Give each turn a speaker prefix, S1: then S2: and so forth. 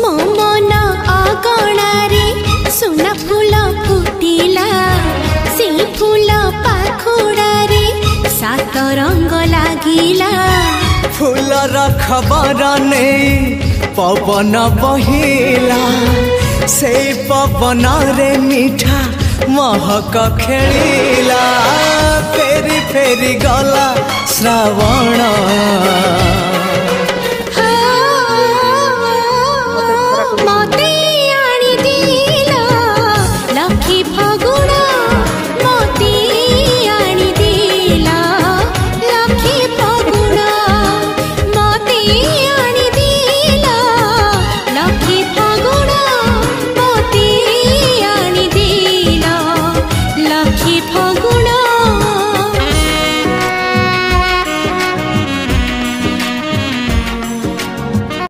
S1: मो मन अगणारे सुना फूल फुटिला से फूल पाखुड़ारे सात रंग लागिला
S2: फूलर खबर नहीं पवन बहिला से पवन रे मीठा महक खेलिला फेरी फेरी गला श्रावण